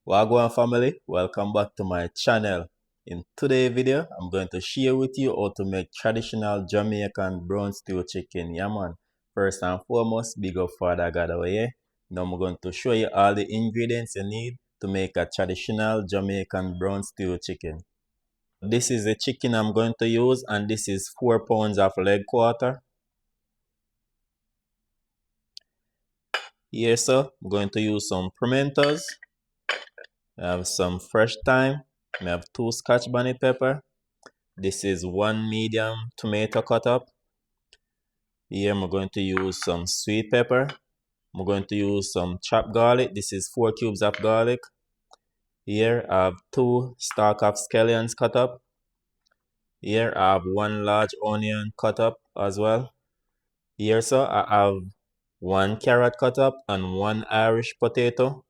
Wagwan family, welcome back to my channel. In today's video, I'm going to share with you how to make traditional Jamaican brown stew chicken. Yeah man, first and foremost, big up Father God over here. Now I'm going to show you all the ingredients you need to make a traditional Jamaican brown stew chicken. This is the chicken I'm going to use, and this is 4 pounds of leg quarter. Here so, I'm going to use some pimentos. I have some fresh thyme. I have 2 Scotch bonnet pepper. This is 1 medium tomato cut up. Here I'm going to use some sweet pepper. I'm going to use some chopped garlic. This is 4 cubes of garlic. Here I have 2 stalk of scallions cut up. Here I have 1 large onion cut up as well. Here so I have 1 carrot cut up and 1 Irish potato.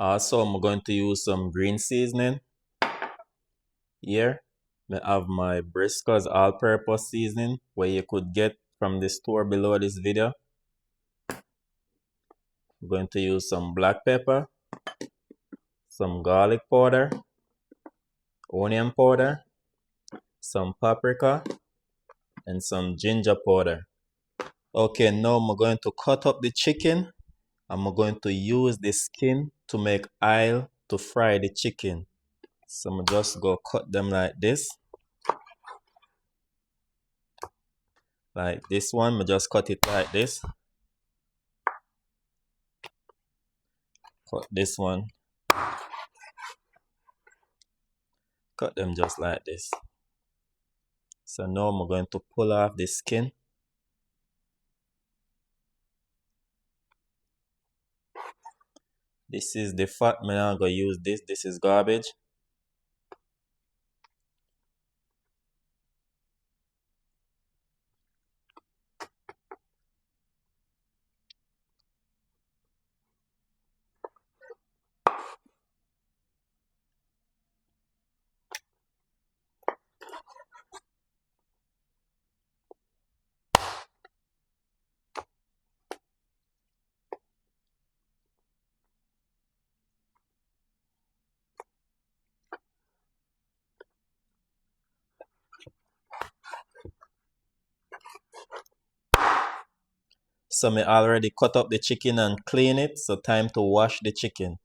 Also I'm going to use some green seasoning. Here I have my Briscoe's all-purpose seasoning, where you could get from the store below this video. I'm going to use some black pepper, some garlic powder, onion powder, some paprika, and some ginger powder. Okay, now I'm going to cut up the chicken. I'm going to use the skin to make oil to fry the chicken. So I'm just go cut them like this. Like this one, I just cut it like this. Cut this one. Cut them just like this. So now I'm going to pull off the skin. This is the fat. I'm not going to use this. This is garbage. So I already cut up the chicken and clean it. So time to wash the chicken.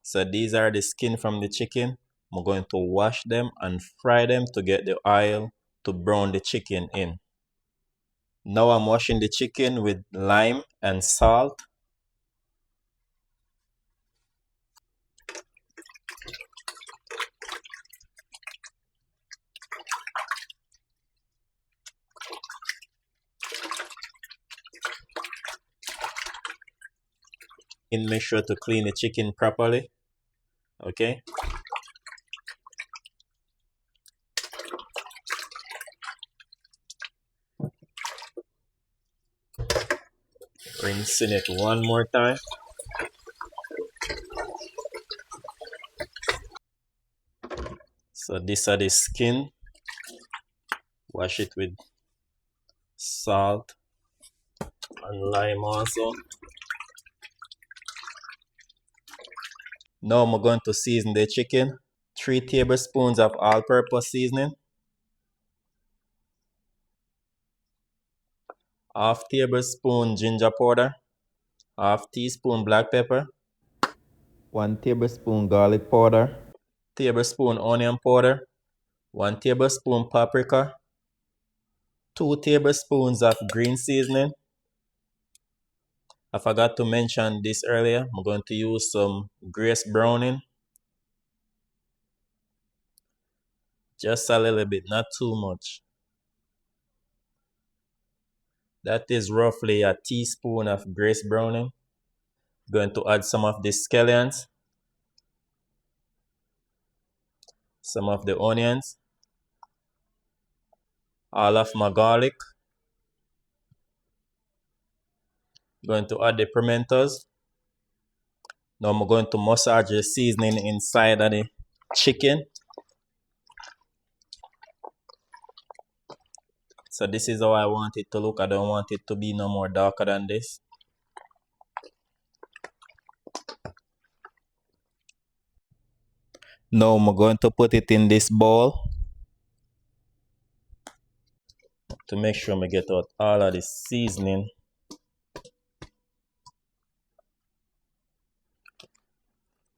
So these are the skin from the chicken. I'm going to wash them and fry them to get the oil to brown the chicken in. Now I'm washing the chicken with lime and salt. And make sure to clean the chicken properly. Okay. Rinsing it one more time. So these are the skin. Wash it with salt and lime also. Now I'm going to season the chicken. 3 tablespoons of all-purpose seasoning. Half tablespoon ginger powder. Half teaspoon black pepper. 1 tablespoon garlic powder. Tablespoon onion powder. 1 tablespoon paprika. 2 tablespoons of green seasoning. I forgot to mention this earlier. I'm going to use some grace browning. Just a little bit, not too much. That is roughly a teaspoon of grace browning. Going to add some of the scallions, some of the onions, all of my garlic. Going to add the pimentos. Now I'm going to massage the seasoning inside of the chicken. So this is how I want it to look. I don't want it to be no more darker than this. Now I'm going to put it in this bowl to make sure I get out all of the seasoning.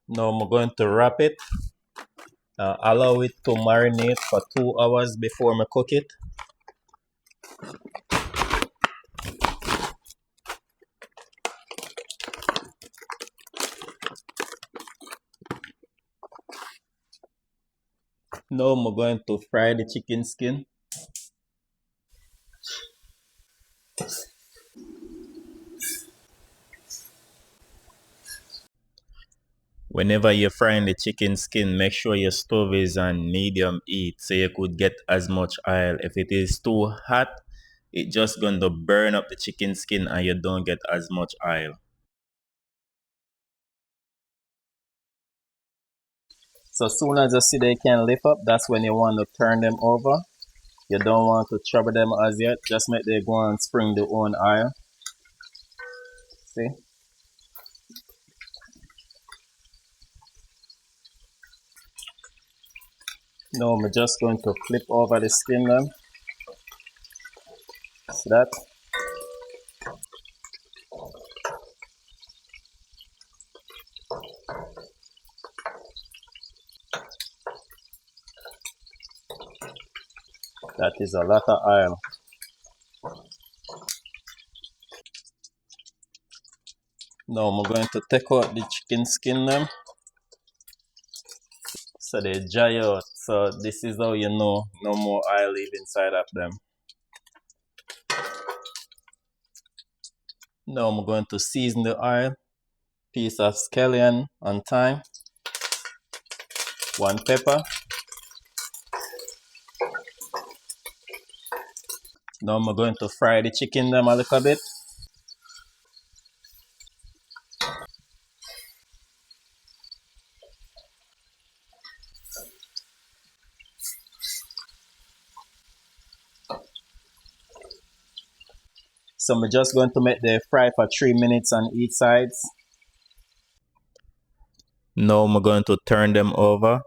Now I'm going to wrap it. Allow it to marinate for 2 hours before I cook it. Now I'm going to fry the chicken skin. Whenever you're frying the chicken skin, make sure your stove is on medium heat so you could get as much oil. If it is too hot, it's just going to burn up the chicken skin and you don't get as much oil. So as soon as you see they can lift up, that's when you want to turn them over. You don't want to trouble them as yet. Just make they go and spring their own oil. See? Now I'm just going to flip over the skin then. See that? That is a lot of oil. Now I'm going to take out the chicken skin then. So they dry out. So this is how you know no more oil leave inside of them. Now I'm going to season the oil. Piece of scallion and thyme. 1 pepper. Now I'm going to fry the chicken them a little bit. So I'm just going to make the fry for 3 minutes on each sides. Now I'm going to turn them over.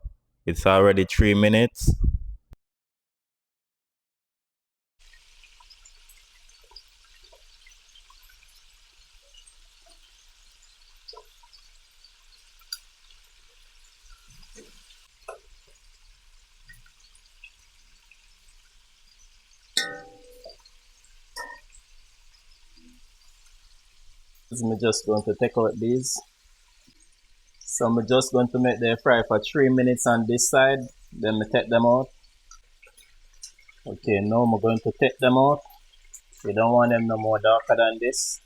It's already 3 minutes. I'm just going to take out these. So I'm just going to make the fry for 3 minutes on this side. Then I take them out. Okay, now I'm going to take them out. You don't want them no more darker than this.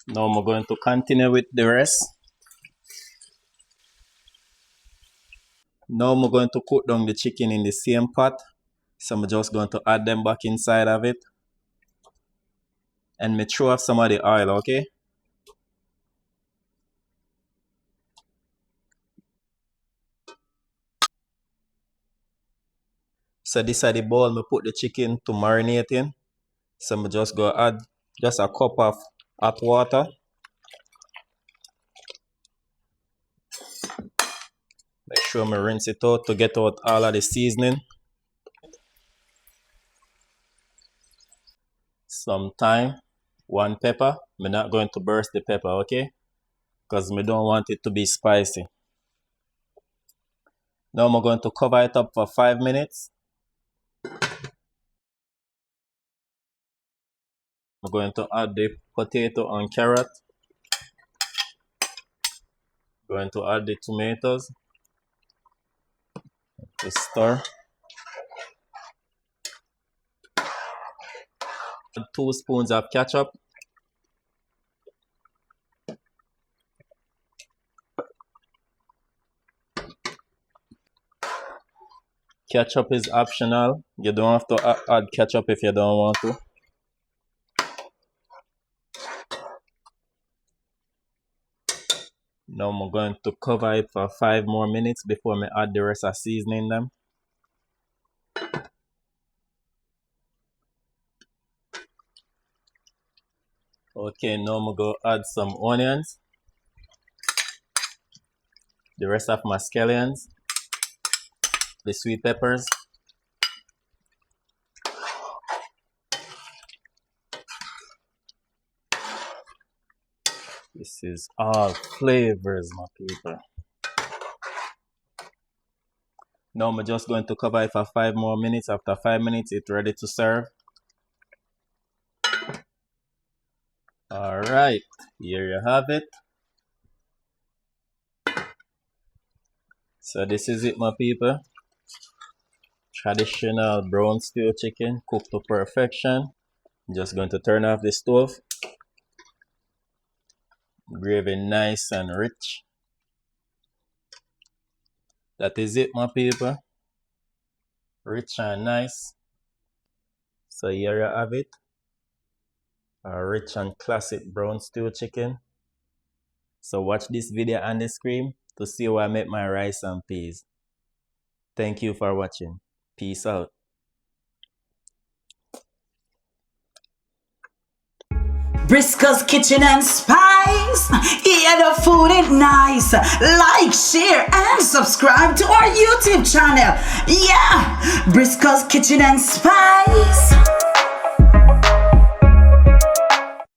Now I'm going to continue with the rest. Now I'm going to cook down the chicken in the same pot. So I'm just going to add them back inside of it. And me throw off some of the oil, okay? So this is the bowl me put the chicken to marinate in. So I'm just go add just a cup of hot water. Make sure I rinse it out to get out all of the seasoning. Some thyme, 1 pepper. I'm not going to burst the pepper, okay? Because I don't want it to be spicy. Now I'm going to cover it up for 5 minutes. I'm going to add the potato and carrot. Going to add the tomatoes. To stir. Add 2 spoons of ketchup. Ketchup is optional. You don't have to add ketchup if you don't want to. Now I'm going to cover it for 5 more minutes before I add the rest of seasoning them. Okay, now I'm going to add some onions, the rest of my scallions, the sweet peppers, this is all flavors, my people. Now I'm just going to cover it for 5 more minutes. After 5 minutes, it's ready to serve. Alright, here you have it. So this is it, my people. Traditional brown stew chicken cooked to perfection. I'm just going to turn off the stove. Gravy nice and rich. That is it, my people. Rich and nice. So here you have it. A rich and classic brown stew chicken. So watch this video on the screen to see how I make my rice and peas. Thank you for watching. Peace out. Briscoe's Kitchen and Spice. Yeah, the food is nice. Like, share, and subscribe to our YouTube channel. Yeah, Briscoe's Kitchen and Spice.